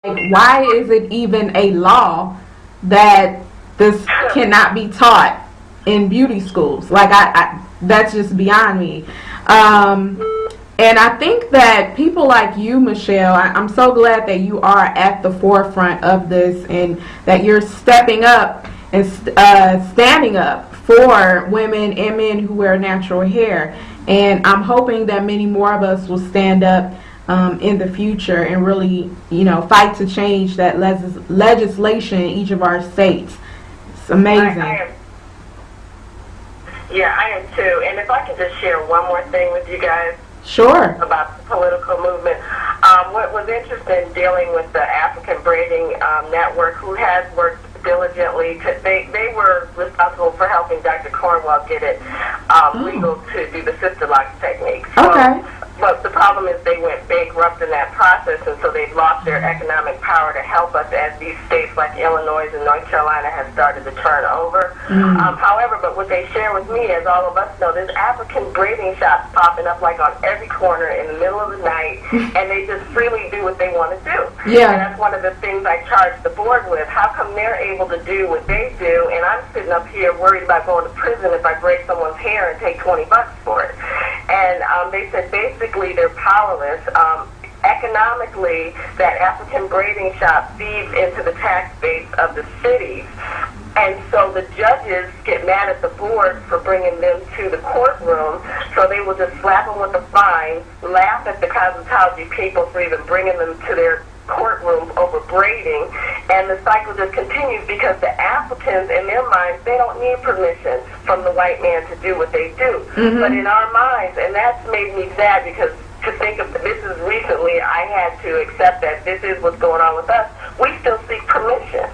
Like, why is it even a law that this cannot be taught in beauty schools? Like, I that's just beyond me. And I think that people like you, Michele, I'm so glad that you are at the forefront of this and that you're stepping up and standing up for women and men who wear natural hair. And I'm hoping that many more of us will stand up in the future and really, fight to change that legislation in each of our states. It's amazing. I am too. And if I could just share one more thing with you guys. Sure. About the political movement. What was interesting dealing with the African Braiding Network, who has worked diligently, they were responsible for helping Dr. Cornwell get it legal to do the sister locks technique. So, okay. But the problem is they went bankrupt in that process, and so they've lost their economic power to help us as these states like Illinois and North Carolina have started to turn over. However, but what they share with me, as all of us know, there's African braiding shops popping up like on every corner in the middle of the night, and they just freely do what they want to do. Yeah. And that's one of the things I charge the board with. How come they're able to do what they do, and I'm sitting up here worried about going to prison if I braid someone's hair and take $20 for it? And they said basically they're powerless. Economically, that African braiding shop feeds into the tax base of the cities. And so the judges get mad at the board for bringing them to the courtroom, so they will just slap them with a fine, laugh at the cosmetology people for even bringing them to their courtrooms over braiding, and the cycle just continues because the Africans, in their minds, they don't need permission from the white man to do what they do. But in our minds, and that's made me sad because to think of this is recently, I had to accept that this is what's going on with us. We still seek permission.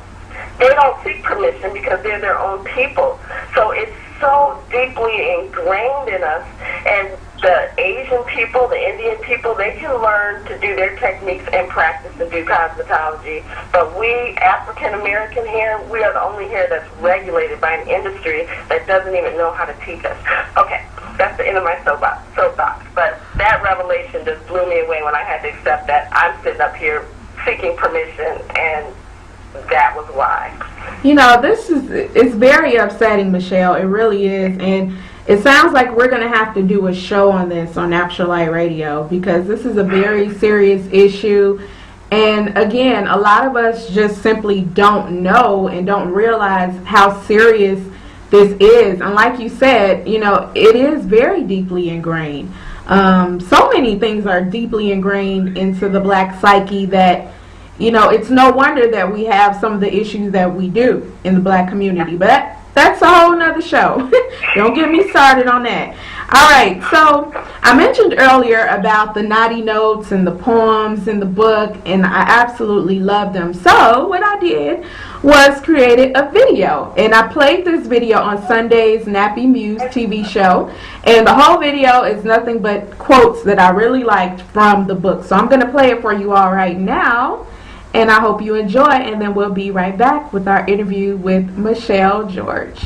They don't seek permission because they're their own people. So it's so deeply ingrained in us, and the Asian people, the Indian people, they can learn to do their techniques and practice and do cosmetology. But we, African American hair, we are the only hair that's regulated by an industry that doesn't even know how to teach us. Okay, that's the end of my soapbox. But that revelation just blew me away when I had to accept that I'm sitting up here seeking permission, and that was why. It's very upsetting, Michele. It really is. And it sounds like we're going to have to do a show on this on Nappturalite Radio, because this is a very serious issue. And again, a lot of us just simply don't know and don't realize how serious this is. And like you said, it is very deeply ingrained. So many things are deeply ingrained into the black psyche that, it's no wonder that we have some of the issues that we do in the black community. But that's a whole nother show. Don't get me started on that. All right, so I mentioned earlier about the naughty notes and the poems in the book, and I absolutely love them. So what I did was created a video, and I played this video on Sunday's Nappy Muse TV show, and the whole video is nothing but quotes that I really liked from the book. So I'm going to play it for you all right now, and I hope you enjoy, and then we'll be right back with our interview with Michele George.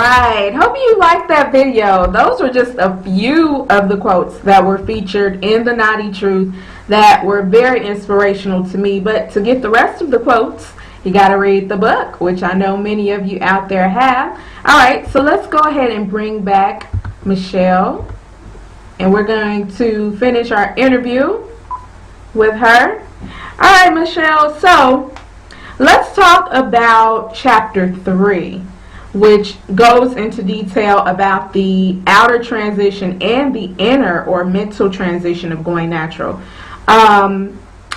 right. Hope you liked that video. Those were just a few of the quotes that were featured in the Knotty Truth that were very inspirational to me. But to get the rest of the quotes, you got to read the book, which I know many of you out there have. All right, so let's go ahead and bring back Michele. And we're going to finish our interview with her. All right, Michele, so let's talk about chapter 3, which goes into detail about the outer transition and the inner or mental transition of going natural.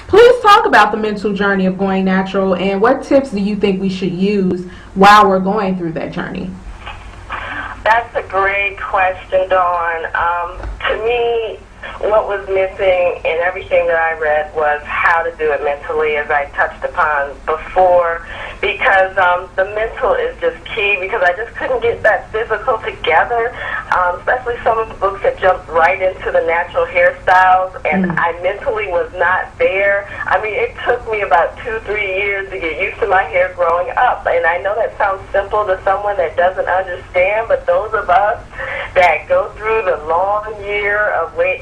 Please talk about the mental journey of going natural, and what tips do you think we should use while we're going through that journey? That's a great question, Dawn. To me, what was missing in everything that I read was how to do it mentally, as I touched upon before, because the mental is just key, because I just couldn't get that physical together, especially some of the books that jumped right into the natural hairstyles, and I mentally was not there. I mean, it took me about 2-3 years to get used to my hair growing up, and I know that sounds simple to someone that doesn't understand, but those of us that go through the long year of wait,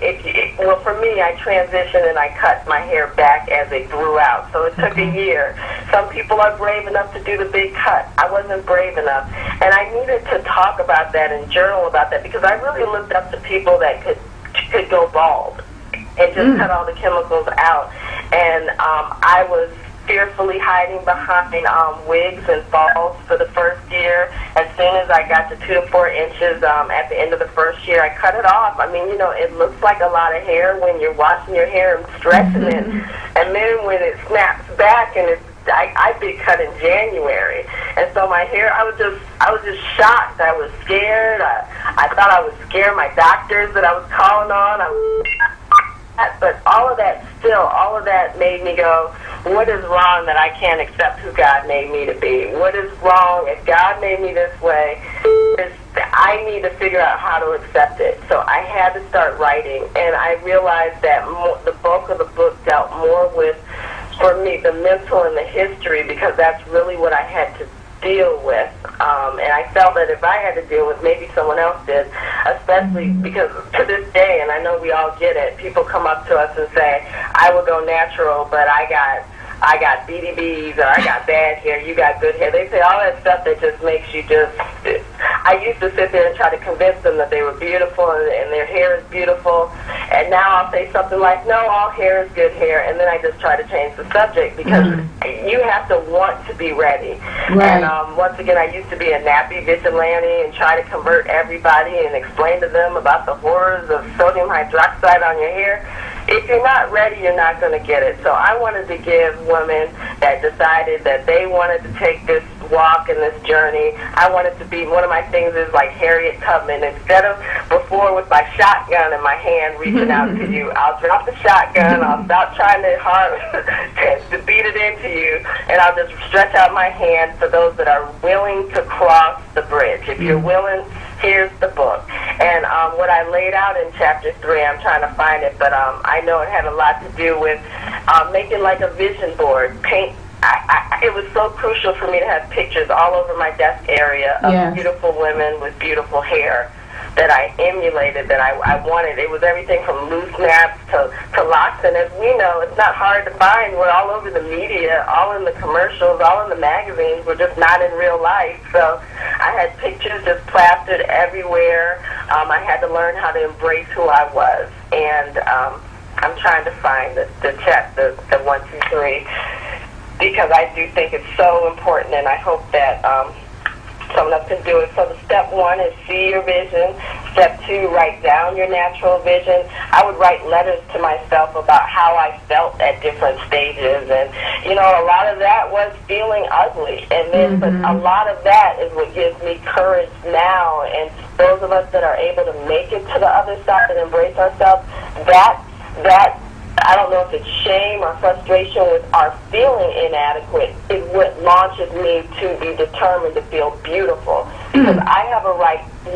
well, for me, I transitioned and I cut my hair back as it grew out, so it took a year. Some people are brave enough to do the big cut. I wasn't brave enough, and I needed to talk about that and journal about that, because I really looked up to people that could go bald and just cut all the chemicals out, and I was fearfully hiding behind wigs and balls for the first year. As soon as I got to 2 to 4 inches at the end of the first year, I cut it off. I mean, you know, it looks like a lot of hair when you're washing your hair and stretching it, and then when it snaps back, and I did cut in January, and so my hair, I was just shocked. I was scared. I thought I would scare my doctors that I was calling on. But all of that made me go, what is wrong that I can't accept who God made me to be? What is wrong if God made me this way? I need to figure out how to accept it. So I had to start writing, and I realized that the bulk of the book dealt more with, for me, the mental and the history, because that's really what I had to deal with, and I felt that if I had to deal with, maybe someone else did, especially because to this day, and I know we all get it, people come up to us and say, I would go natural, but I got BDBs, or I got bad hair, you got good hair. They say all that stuff that just makes you just, I used to sit there and try to convince them that they were beautiful and their hair is beautiful, and now I'll say something like, no, all hair is good hair, and then I just try to change the subject, because you have to want to be ready. Right. And once again, I used to be a nappy vigilante and try to convert everybody and explain to them about the horrors of sodium hydroxide on your hair. If you're not ready, you're not going to get it. So I wanted to give women that decided that they wanted to take this walk and this journey, I wanted to be, one of my things is like Harriet Tubman. Instead of before with my shotgun in my hand reaching out to you, I'll drop the shotgun, I'll stop trying to beat it into you, and I'll just stretch out my hand for those that are willing to cross the bridge. If you're willing, here's the book. And what I laid out in chapter 3, I'm trying to find it, but I know it had a lot to do with making like a vision board, paint. It was so crucial for me to have pictures all over my desk area of beautiful women with beautiful hair that I emulated, that I wanted. It was everything from loose naps to locks, and as we know, it's not hard to find. We're all over the media, all in the commercials, all in the magazines. We're just not in real life. So I had pictures just plastered everywhere. I had to learn how to embrace who I was, and I'm trying to find the 1, 2, 3, because I do think it's so important, and I hope that someone else can do it. So the step 1 is see your vision. Step 2, write down your natural vision. I would write letters to myself about how I felt at different stages, and you know, a lot of that was feeling ugly, and then but a lot of that is what gives me courage now. And those of us that are able to make it to the other side and embrace ourselves, that I don't know if it's shame or frustration with our feeling inadequate is what launches me to be determined to feel beautiful. Because I have a right, you